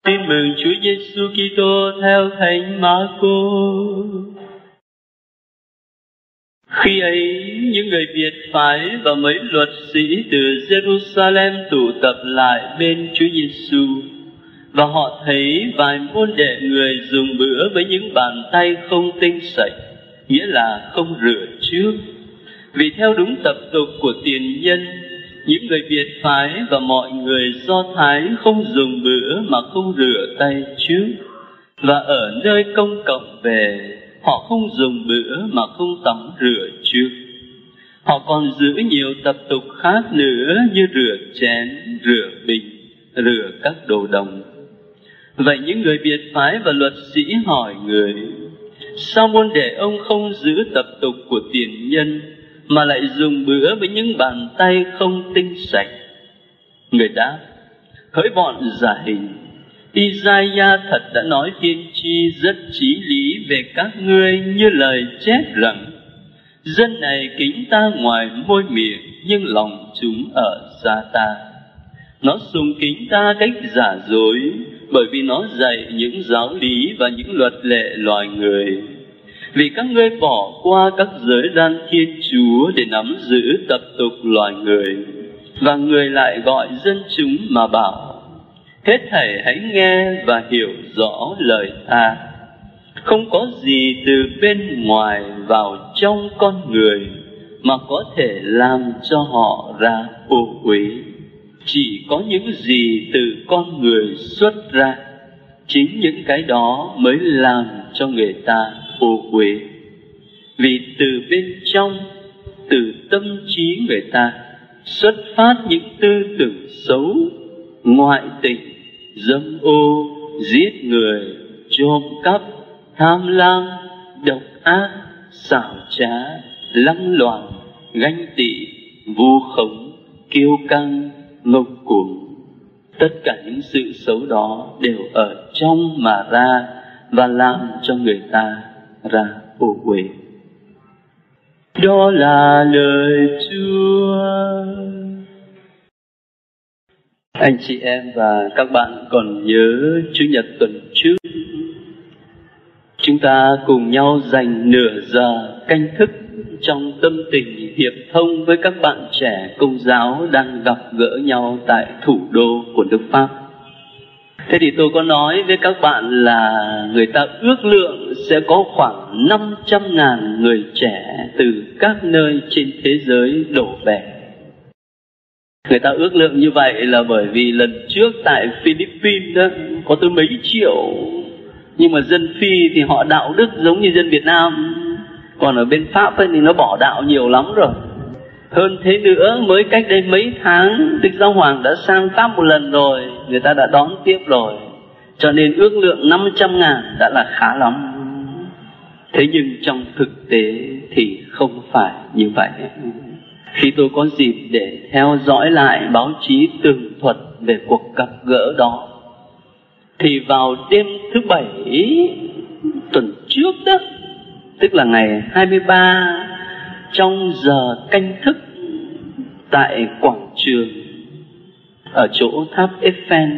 Tin mừng Chúa Giêsu Kitô theo Thánh Marco. Khi ấy, những người Việt phái và mấy luật sĩ từ Jerusalem tụ tập lại bên Chúa Giêsu, và họ thấy vài môn đệ người dùng bữa với những bàn tay không tinh sạch, nghĩa là không rửa trước. Vì theo đúng tập tục của tiền nhân, những người Việt phái và mọi người Do Thái không dùng bữa mà không rửa tay trước. Và ở nơi công cộng về, họ không dùng bữa mà không tắm rửa trước. Họ còn giữ nhiều tập tục khác nữa như rửa chén, rửa bình, rửa các đồ đồng. Vậy những người Việt phái và luật sĩ hỏi người: sao môn đệ ông không giữ tập tục của tiền nhân mà lại dùng bữa với những bàn tay không tinh sạch? Người đáp: hỡi bọn giả hình, Isaiah thật đã nói tiên tri rất chí lý về các ngươi như lời chép rằng: dân này kính ta ngoài môi miệng, nhưng lòng chúng ở xa ta. Nó sùng kính ta cách giả dối, bởi vì nó dạy những giáo lý và những luật lệ loài người. Vì các ngươi bỏ qua các giới gian Thiên Chúa để nắm giữ tập tục loài người, và người lại gọi dân chúng mà bảo: hết thảy hãy nghe và hiểu rõ lời ta. Không có gì từ bên ngoài vào trong con người mà có thể làm cho họ ra ô uế. Chỉ có những gì từ con người xuất ra, chính những cái đó mới làm cho người ta ô uế. Vì từ bên trong, từ tâm trí người ta xuất phát những tư tưởng xấu, ngoại tình, dâm ô, giết người, trộm cắp, tham lam, độc ác, xảo trá, lăng loàn, ganh tị, vu khống, kiêu căng, ngông cuồng. Tất cả những sự xấu đó đều ở trong mà ra, và làm cho người ta ra ô uế. Đó là lời Chúa. Anh chị em và các bạn còn nhớ Chủ nhật tuần trước, chúng ta cùng nhau dành nửa giờ canh thức trong tâm tình hiệp thông với các bạn trẻ Công giáo đang gặp gỡ nhau tại thủ đô của nước Pháp. Thế thì tôi có nói với các bạn là người ta ước lượng sẽ có khoảng 500.000 người trẻ từ các nơi trên thế giới đổ về. Người ta ước lượng như vậy là bởi vì lần trước tại Philippines đó có tới mấy triệu, nhưng mà dân Phi thì họ đạo đức giống như dân Việt Nam. Còn ở bên Pháp ấy thì nó bỏ đạo nhiều lắm rồi. Hơn thế nữa, mới cách đây mấy tháng Đức Giáo Hoàng đã sang Pháp một lần rồi, người ta đã đón tiếp rồi. Cho nên ước lượng 500.000 đã là khá lắm. Thế nhưng trong thực tế thì không phải như vậy. Khi tôi có dịp để theo dõi lại báo chí tường thuật về cuộc gặp gỡ đó, thì vào đêm thứ Bảy tuần trước đó, tức là ngày 23, trong giờ canh thức tại quảng trường ở chỗ tháp Eiffel,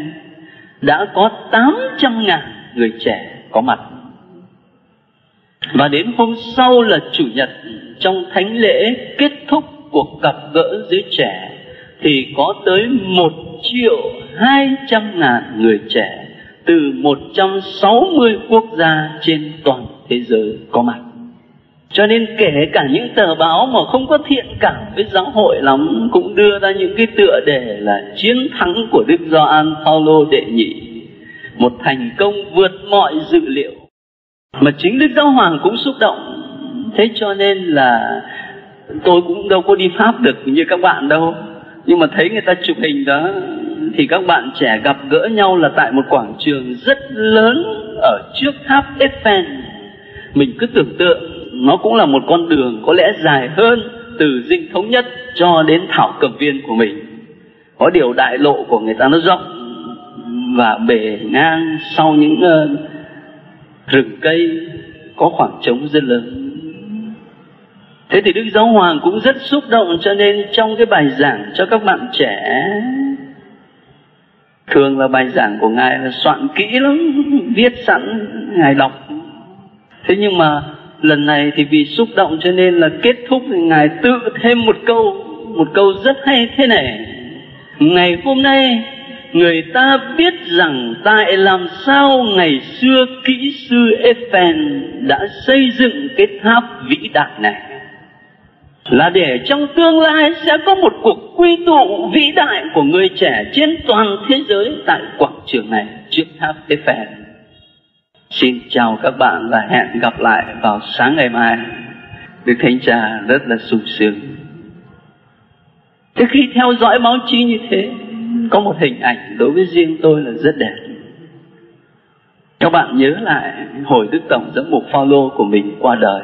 đã có 800.000 người trẻ có mặt. Và đến hôm sau là Chủ nhật, trong thánh lễ kết thúc cuộc gặp gỡ giới trẻ, thì có tới 1.200.000 người trẻ từ 160 quốc gia trên toàn thế giới có mặt. Cho nên kể cả những tờ báo mà không có thiện cảm với giáo hội lắm cũng đưa ra những cái tựa đề là chiến thắng của Đức Gioan Phaolô đệ nhị, một thành công vượt mọi dự liệu. Mà chính Đức Giáo Hoàng cũng xúc động. Thế cho nên là tôi cũng đâu có đi Pháp được như các bạn đâu, nhưng mà thấy người ta chụp hình đó thì các bạn trẻ gặp gỡ nhau là tại một quảng trường rất lớn ở trước tháp Eiffel. Mình cứ tưởng tượng nó cũng là một con đường có lẽ dài hơn từ Dinh Thống Nhất cho đến Thảo Cầm Viên của mình. Có điều đại lộ của người ta nó rộng và bề ngang sau những rừng cây có khoảng trống rất lớn. Thế thì Đức Giáo Hoàng cũng rất xúc động, cho nên trong cái bài giảng cho các bạn trẻ, Thường là bài giảng của Ngài là soạn kỹ lắm, viết sẵn Ngài đọc. Thế nhưng mà lần này thì vì xúc động cho nên là kết thúc thì Ngài tự thêm một câu rất hay thế này: ngày hôm nay người ta biết rằng tại làm sao ngày xưa kỹ sư Eiffel đã xây dựng cái tháp vĩ đại này, là để trong tương lai sẽ có một cuộc quy tụ vĩ đại của người trẻ trên toàn thế giới tại quảng trường này trước tháp Eiffel. Xin chào các bạn và hẹn gặp lại vào sáng ngày mai. Đức Thánh Cha rất là sung sướng. Thế khi theo dõi báo chí như thế, có một hình ảnh đối với riêng tôi là rất đẹp. Các bạn nhớ lại hồi Đức Tổng giám mục Phaolô của mình qua đời,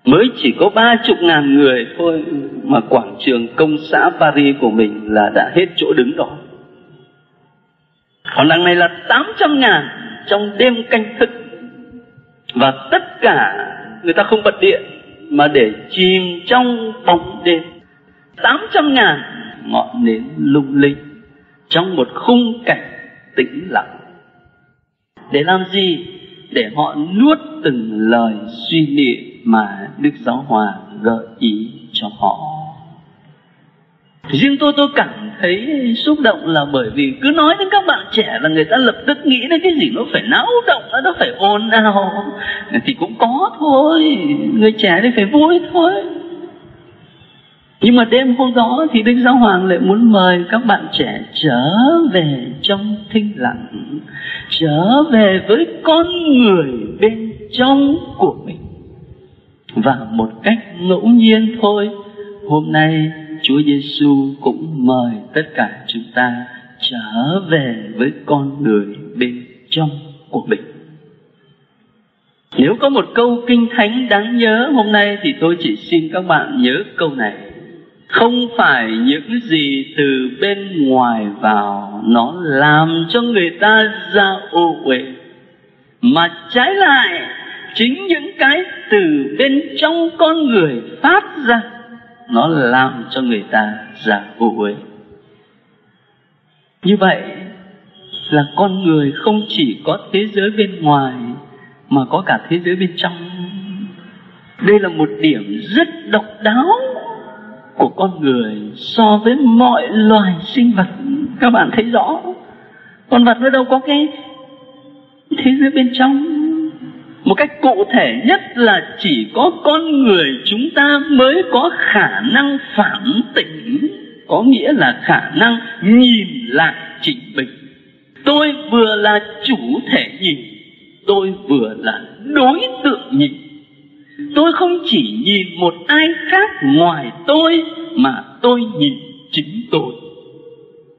mới chỉ có 30.000 người thôi mà quảng trường công xã Paris của mình là đã hết chỗ đứng rồi. Còn đằng này là 800.000 trong đêm canh thức, và tất cả người ta không bật điện mà để chìm trong bóng đêm. 800.000 ngọn nến lung linh trong một khung cảnh tĩnh lặng. Để làm gì? Để họ nuốt từng lời suy niệm mà Đức Giáo Hoàng gợi ý cho họ. Riêng tôi cảm thấy xúc động là bởi vì cứ nói đến các bạn trẻ là người ta lập tức nghĩ đến cái gì nó phải náo động, nó phải ồn ào. Thì cũng có thôi, người trẻ thì phải vui thôi. Nhưng mà đêm hôm đó thì Đức Giáo Hoàng lại muốn mời các bạn trẻ trở về trong thinh lặng, trở về với con người bên trong của mình. Và một cách ngẫu nhiên thôi, hôm nay Chúa Giêsu cũng mời tất cả chúng ta trở về với con người bên trong của mình. Nếu có một câu kinh thánh đáng nhớ hôm nay thì tôi chỉ xin các bạn nhớ câu này: không phải những gì từ bên ngoài vào nó làm cho người ta ra ô uế, mà trái lại chính những cái từ bên trong con người phát ra nó làm cho người ta ra ô uế. Như vậy là con người không chỉ có thế giới bên ngoài mà có cả thế giới bên trong. Đây là một điểm rất độc đáo của con người so với mọi loài sinh vật. Các bạn thấy rõ, con vật nó đâu có cái thế giới bên trong. Một cách cụ thể nhất là chỉ có con người chúng ta mới có khả năng phản tỉnh, có nghĩa là khả năng nhìn lại chính mình. Tôi vừa là chủ thể nhìn, tôi vừa là đối tượng nhìn. Tôi không chỉ nhìn một ai khác ngoài tôi, mà tôi nhìn chính tôi.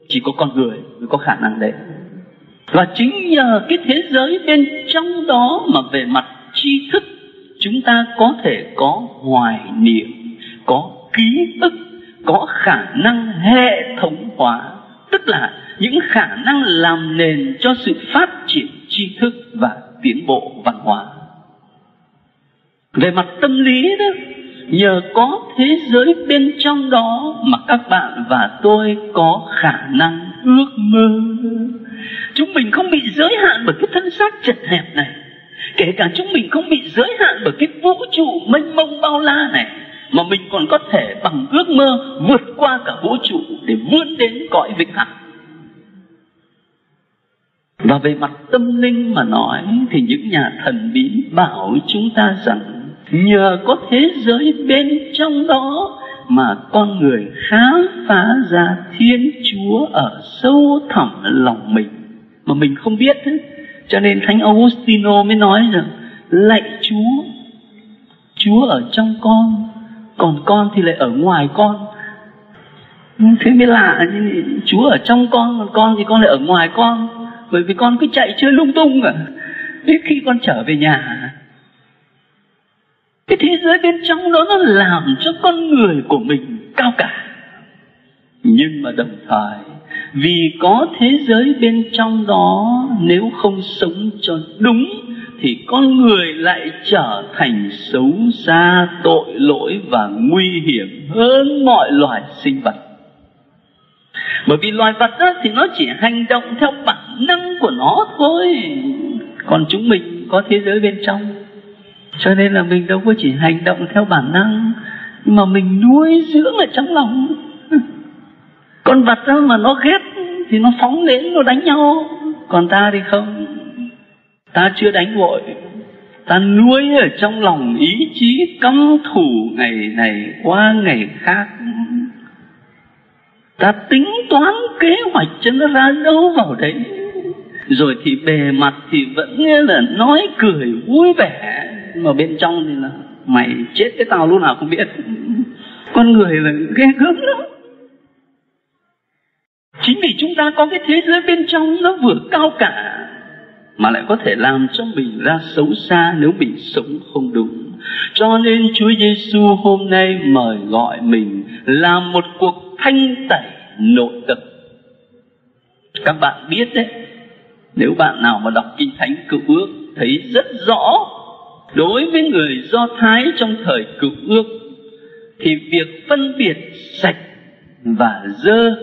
Chỉ có con người mới có khả năng đấy. Và chính nhờ cái thế giới bên trong đó mà về mặt tri thức chúng ta có thể có hoài niệm, có ký ức, có khả năng hệ thống hóa, tức là những khả năng làm nền cho sự phát triển tri thức và tiến bộ văn hóa. Về mặt tâm lý đó, nhờ có thế giới bên trong đó mà các bạn và tôi có khả năng ước mơ. Chúng mình không bị giới hạn bởi cái thân xác chật hẹp này, kể cả chúng mình không bị giới hạn bởi cái vũ trụ mênh mông bao la này, mà mình còn có thể bằng ước mơ vượt qua cả vũ trụ để vươn đến cõi vĩnh hằng. Và về mặt tâm linh mà nói thì những nhà thần bí bảo chúng ta rằng nhờ có thế giới bên trong đó mà con người khám phá ra Thiên Chúa ở sâu thẳm lòng mình mà mình không biết ấy. Cho nên Thánh Augustino mới nói rằng lạy Chúa, Chúa ở trong con, còn con thì lại ở ngoài con. Thế mới lạ, Chúa ở trong con, còn con thì con lại ở ngoài con. Bởi vì con cứ chạy chơi lung tung à. Đến khi con trở về nhà, cái thế giới bên trong đó nó làm cho con người của mình cao cả. Nhưng mà đồng thời vì có thế giới bên trong đó, nếu không sống cho đúng thì con người lại trở thành xấu xa, tội lỗi và nguy hiểm hơn mọi loài sinh vật. Bởi vì loài vật đó, thì nó chỉ hành động theo bản năng của nó thôi. Còn chúng mình có thế giới bên trong, cho nên là mình đâu có chỉ hành động theo bản năng, nhưng mà mình nuôi dưỡng ở trong lòng. Con vật đó mà nó ghét thì nó phóng đến nó đánh nhau. Còn ta thì không, ta chưa đánh vội, ta nuôi ở trong lòng ý chí căm thù ngày này qua ngày khác. Ta tính toán kế hoạch cho nó ra đâu vào đấy. Rồi thì bề mặt thì vẫn nghe là nói cười vui vẻ, mà bên trong thì là mày chết cái tao lúc nào không biết. Con người là ghê gớm lắm. Chính vì chúng ta có cái thế giới bên trong nó vừa cao cả, mà lại có thể làm cho mình ra xấu xa nếu mình sống không đúng. Cho nên Chúa Giêsu hôm nay mời gọi mình làm một cuộc thanh tẩy nội tâm. Các bạn biết đấy, nếu bạn nào mà đọc Kinh Thánh Cựu Ước thấy rất rõ, đối với người Do Thái trong thời Cựu Ước thì việc phân biệt sạch và dơ,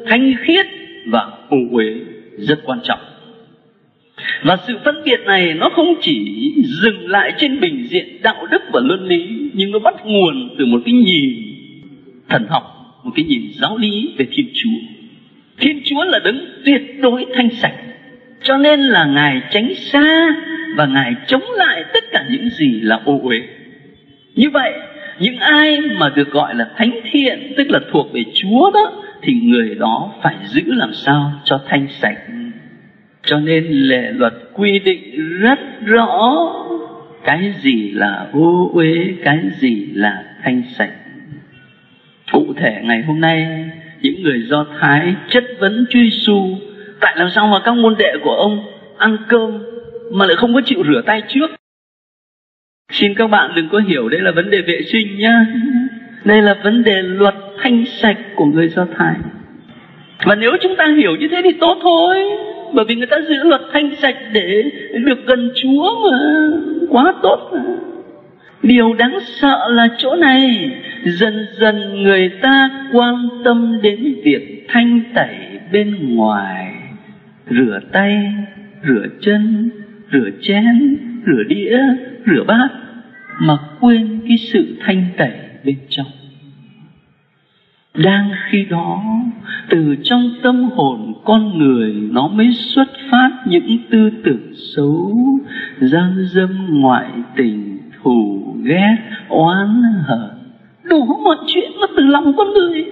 thanh khiết và ô uế rất quan trọng. Và sự phân biệt này nó không chỉ dừng lại trên bình diện đạo đức và luân lý, nhưng nó bắt nguồn từ một cái nhìn thần học, một cái nhìn giáo lý về Thiên Chúa. Thiên Chúa là đấng tuyệt đối thanh sạch, cho nên là Ngài tránh xa và Ngài chống lại tất cả những gì là ô uế. Như vậy, những ai mà được gọi là thánh thiện, tức là thuộc về Chúa đó, thì người đó phải giữ làm sao cho thanh sạch. Cho nên lệ luật quy định rất rõ cái gì là ô uế, cái gì là thanh sạch. Cụ thể ngày hôm nay, những người Do Thái chất vấn Chúa Giêsu, tại làm sao mà các môn đệ của ông ăn cơm mà lại không có chịu rửa tay trước. Xin các bạn đừng có hiểu đây là vấn đề vệ sinh nhá. Đây là vấn đề luật thanh sạch của người Do Thái. Và nếu chúng ta hiểu như thế thì tốt thôi, bởi vì người ta giữ luật thanh sạch để được gần Chúa mà, quá tốt mà. Điều đáng sợ là chỗ này, dần dần người ta quan tâm đến việc thanh tẩy bên ngoài, rửa tay, rửa chân, rửa chén, rửa đĩa, rửa bát, mà quên cái sự thanh tẩy bên trong. Đang khi đó, từ trong tâm hồn con người nó mới xuất phát những tư tưởng xấu, gian dâm, ngoại tình, thù ghét, oán hờn, đủ mọi chuyện nó từ lòng con người.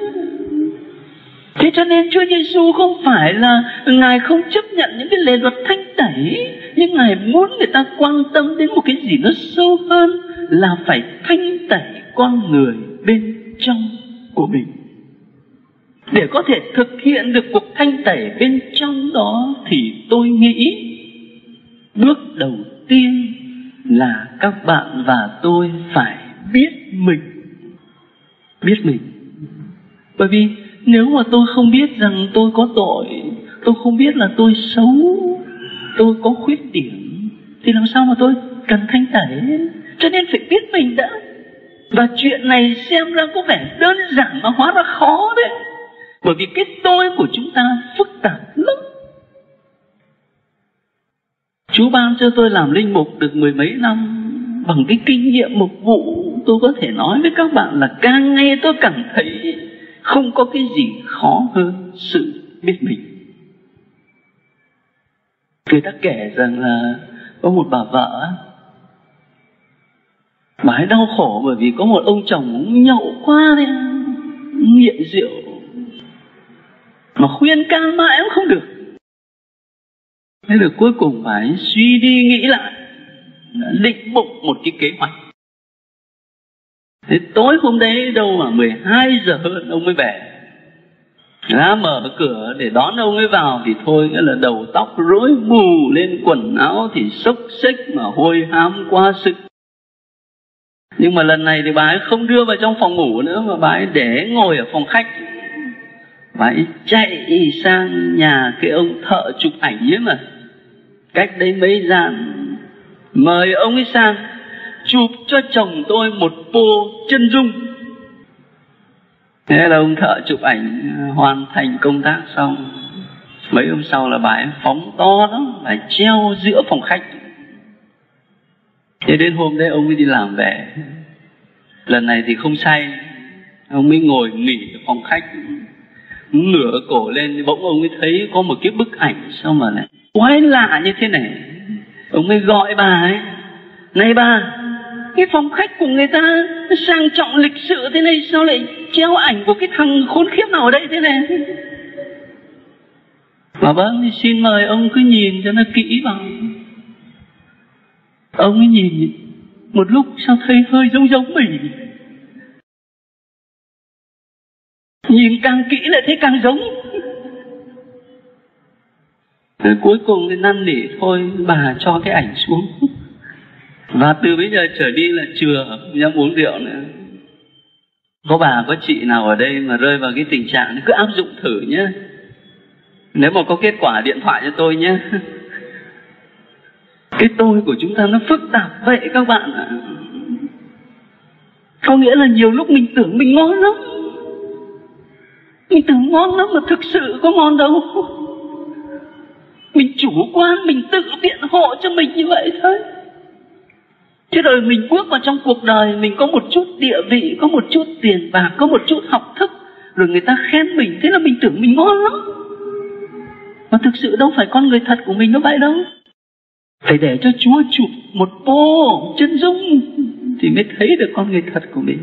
Thế cho nên Chúa Giêsu không phải là Ngài không chấp nhận những cái lề luật thanh tẩy, nhưng Ngài muốn người ta quan tâm đến một cái gì nó sâu hơn, là phải thanh tẩy con người bên trong của mình. Để có thể thực hiện được cuộc thanh tẩy bên trong đó thì tôi nghĩ bước đầu tiên là các bạn và tôi phải biết mình. Biết mình. Bởi vì nếu mà tôi không biết rằng tôi có tội, tôi không biết là tôi xấu, tôi có khuyết điểm, thì làm sao mà tôi cần thanh tẩy. Cho nên phải biết mình đã. Và chuyện này xem ra có vẻ đơn giản mà hóa ra khó đấy. Bởi vì cái tôi của chúng ta phức tạp lắm. Chúa ban cho tôi làm linh mục được 10 mấy năm, bằng cái kinh nghiệm mục vụ, tôi có thể nói với các bạn là càng ngày tôi cảm thấy không có cái gì khó hơn sự biết mình. Người ta kể rằng là có một bà vợ, bà ấy đau khổ bởi vì có một ông chồng nhậu quá đấy, nghiện rượu, mà khuyên can mãi cũng không được. Thế rồi cuối cùng bà ấy suy đi nghĩ lại, định bụng một cái kế hoạch. Thế tối hôm đấy đâu mà 12 giờ hơn ông mới về. Ra mở cửa để đón ông ấy vào thì thôi, nghĩa là đầu tóc rối bù lên, quần áo thì xốc xếch mà hôi hám quá sức. Nhưng mà lần này thì bà ấy không đưa vào trong phòng ngủ nữa, mà bà ấy để ngồi ở phòng khách. Bà ấy chạy sang nhà cái ông thợ chụp ảnh ấy mà, cách đấy mấy gian, mời ông ấy sang chụp cho chồng tôi một pô chân dung. Thế là ông thợ chụp ảnh hoàn thành công tác xong, mấy hôm sau là bà ấy phóng to lắm, bà ấy treo giữa phòng khách. Thế đến hôm đấy ông mới đi làm về, lần này thì không say, ông mới ngồi nghỉ ở phòng khách, ngửa cổ lên, bỗng ông mới thấy có một cái bức ảnh sao mà lại quái lạ như thế này. Ông mới gọi bà ấy: này bà, cái phòng khách của người ta sang trọng lịch sự thế này, sao lại treo ảnh của cái thằng khốn khiếp nào ở đây thế này? Bà vâng, xin mời ông cứ nhìn cho nó kỹ vào. Ông ấy nhìn một lúc sao thấy hơi giống mình, nhìn càng kỹ lại thấy càng giống. Rồi cuối cùng thì năn nỉ thôi bà cho cái ảnh xuống, và từ bây giờ trở đi là chừa dám uống rượu nữa. Có bà có chị nào ở đây mà rơi vào cái tình trạng cứ áp dụng thử nhé. Nếu mà có kết quả điện thoại cho tôi nhé. Cái tôi của chúng ta nó phức tạp vậy các bạn ạ. Có nghĩa là nhiều lúc mình tưởng mình ngon lắm, mình tưởng ngon lắm mà thực sự có ngon đâu. Mình chủ quan, mình tự biện hộ cho mình như vậy thôi. Thế rồi mình bước vào trong cuộc đời, mình có một chút địa vị, có một chút tiền bạc, có một chút học thức, rồi người ta khen mình, thế là mình tưởng mình ngon lắm. Mà thực sự đâu phải con người thật của mình nó vậy đâu. Phải để cho Chúa chụp một bộ chân dung thì mới thấy được con người thật của mình.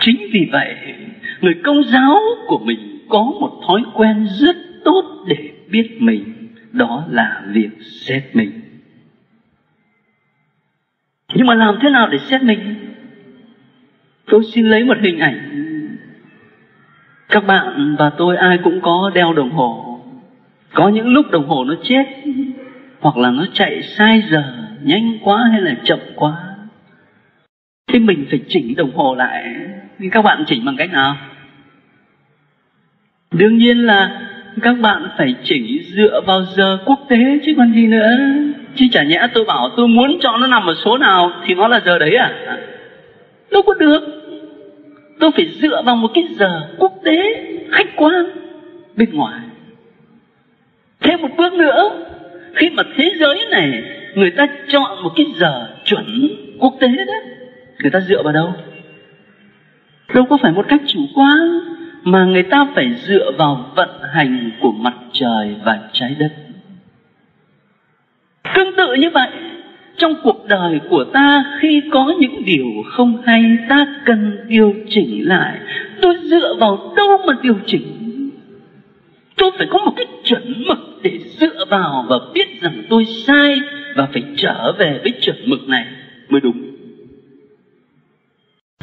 Chính vì vậy, người Công giáo của mình có một thói quen rất tốt để biết mình, đó là việc xét mình. Nhưng mà làm thế nào để xét mình? Tôi xin lấy một hình ảnh. Các bạn và tôi ai cũng có đeo đồng hồ. Có những lúc đồng hồ nó chết, hoặc là nó chạy sai giờ, nhanh quá hay là chậm quá. Thế mình phải chỉnh đồng hồ lại. Nhưng các bạn chỉnh bằng cách nào? Đương nhiên là các bạn phải chỉnh dựa vào giờ quốc tế chứ còn gì nữa. Chứ chả nhẽ tôi bảo tôi muốn cho nó nằm ở số nào thì nó là giờ đấy à? Đâu có được. Tôi phải dựa vào một cái giờ quốc tế khách quan bên ngoài. Thêm một bước nữa, khi mà thế giới này người ta chọn một cái giờ chuẩn quốc tế đó, người ta dựa vào đâu? Đâu có phải một cách chủ quan, mà người ta phải dựa vào vận hành của mặt trời và trái đất. Tương tự như vậy, trong cuộc đời của ta khi có những điều không hay, ta cần điều chỉnh lại. Tôi dựa vào đâu mà điều chỉnh? Tôi phải có một cái chuẩn mực để dựa vào và biết rằng tôi sai, và phải trở về với chuẩn mực này mới đúng.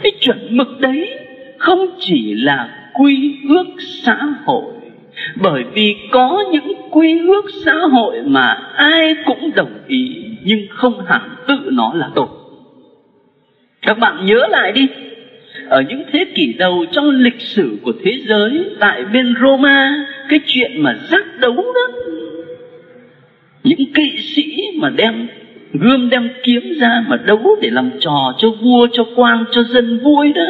Cái chuẩn mực đấy không chỉ là quy ước xã hội, bởi vì có những quy ước xã hội mà ai cũng đồng ý, nhưng không hẳn tự nó là tốt. Các bạn nhớ lại đi, ở những thế kỷ đầu trong lịch sử của thế giới, tại bên Roma, cái chuyện mà giác đấu đó, những kỵ sĩ mà đem gươm đem kiếm ra mà đấu để làm trò cho vua, cho quan, cho dân vui đó,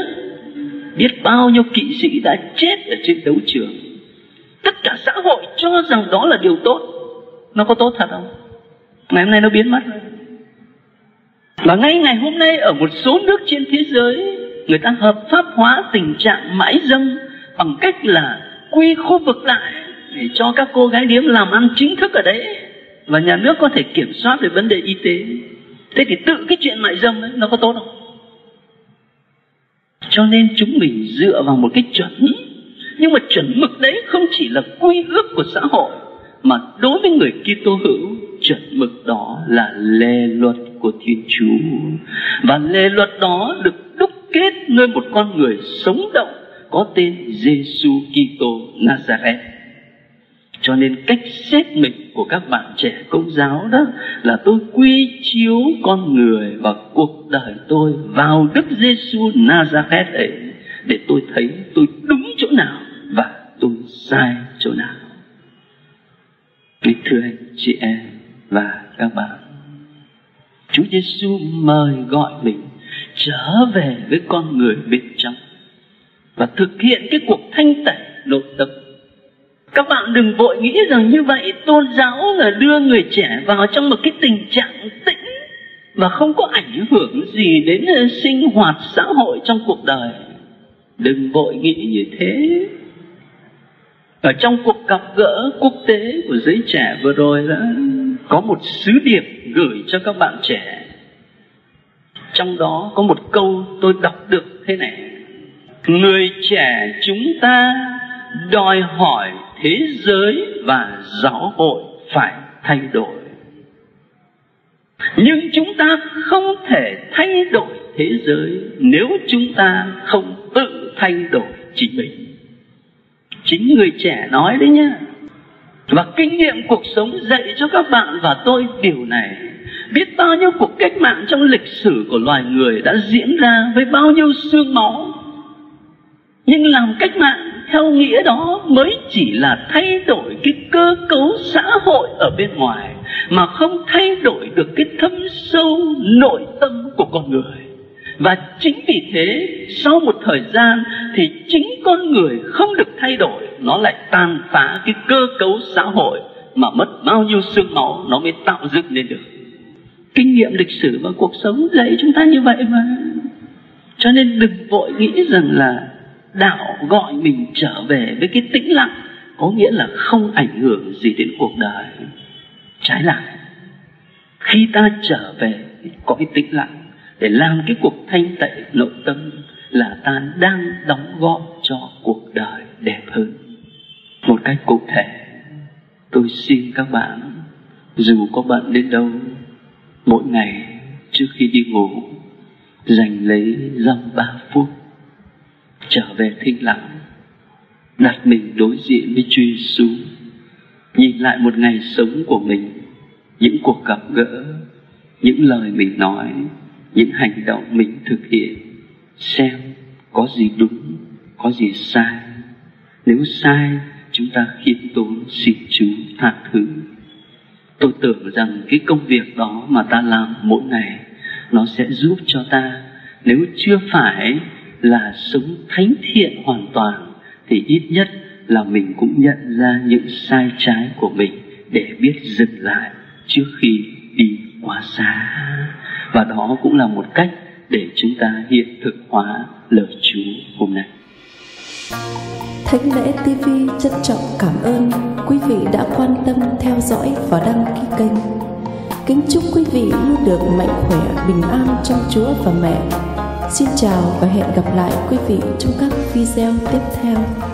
biết bao nhiêu kỵ sĩ đã chết ở trên đấu trường. Tất cả xã hội cho rằng đó là điều tốt. Nó có tốt thật không? Ngày hôm nay nó biến mất rồi. Và ngay ngày hôm nay ở một số nước trên thế giới, người ta hợp pháp hóa tình trạng mãi dâm bằng cách là quy khu vực lại để cho các cô gái điếm làm ăn chính thức ở đấy, và nhà nước có thể kiểm soát về vấn đề y tế. Thế thì tự cái chuyện mại dâm ấy, nó có tốt không? Cho nên chúng mình dựa vào một cái chuẩn. Nhưng mà chuẩn mực đấy không chỉ là quy ước của xã hội, mà đối với người Kitô hữu, chuẩn mực đó là lề luật của Thiên Chúa. Và lề luật đó được đúc kết nơi một con người sống động có tên Giêsu Kitô Nazareth. Cho nên cách xét mình của các bạn trẻ Công giáo đó là tôi quy chiếu con người và cuộc đời tôi vào Đức Giêsu Nazareth ấy, để tôi thấy tôi đúng chỗ nào và tôi sai chỗ nào. Thưa anh chị em và các bạn, Chúa Giêsu mời gọi mình trở về với con người bên trong. và thực hiện cái cuộc thanh tẩy nội tâm. Các bạn đừng vội nghĩ rằng như vậy tôn giáo là đưa người trẻ vào trong một cái tình trạng tĩnh và không có ảnh hưởng gì đến sinh hoạt xã hội trong cuộc đời. Đừng vội nghĩ như thế. Ở trong cuộc gặp gỡ quốc tế của giới trẻ vừa rồi đó, có một sứ điệp gửi cho các bạn trẻ. Trong đó có một câu tôi đọc được thế này: người trẻ chúng ta đòi hỏi thế giới và giáo hội phải thay đổi, nhưng chúng ta không thể thay đổi thế giới nếu chúng ta không tự thay đổi chính mình. Chính người trẻ nói đấy nhá. Và kinh nghiệm cuộc sống dạy cho các bạn và tôi điều này. Biết bao nhiêu cuộc cách mạng trong lịch sử của loài người đã diễn ra với bao nhiêu xương máu, nhưng làm cách mạng theo nghĩa đó mới chỉ là thay đổi cái cơ cấu xã hội ở bên ngoài, mà không thay đổi được cái thâm sâu nội tâm của con người. Và chính vì thế sau một thời gian thì chính con người không được thay đổi, nó lại tàn phá cái cơ cấu xã hội mà mất bao nhiêu xương máu nó mới tạo dựng nên được. Kinh nghiệm lịch sử và cuộc sống dạy chúng ta như vậy mà. Cho nên đừng vội nghĩ rằng là đạo gọi mình trở về với cái tĩnh lặng có nghĩa là không ảnh hưởng gì đến cuộc đời. Trái lại, khi ta trở về có cái tĩnh lặng để làm cái cuộc thanh tẩy nội tâm là ta đang đóng góp cho cuộc đời đẹp hơn. Một cách cụ thể, tôi xin các bạn, dù có bận đến đâu, mỗi ngày trước khi đi ngủ dành lấy dăm 3 phút trở về thinh lặng, đặt mình đối diện với Chúa Giêsu, nhìn lại một ngày sống của mình, những cuộc gặp gỡ, những lời mình nói, những hành động mình thực hiện, xem có gì đúng, có gì sai. Nếu sai, chúng ta khiêm tốn xin Chúa tha thứ. Tôi tưởng rằng cái công việc đó mà ta làm mỗi ngày, nó sẽ giúp cho ta, nếu chưa phải là sống thánh thiện hoàn toàn, thì ít nhất là mình cũng nhận ra những sai trái của mình để biết dừng lại trước khi đi quá xa. Và đó cũng là một cách để chúng ta hiện thực hóa lời Chúa hôm nay. Thánh Lễ TV trân trọng cảm ơn quý vị đã quan tâm theo dõi và đăng ký kênh. Kính chúc quý vị luôn được mạnh khỏe, bình an trong Chúa và Mẹ. Xin chào và hẹn gặp lại quý vị trong các video tiếp theo.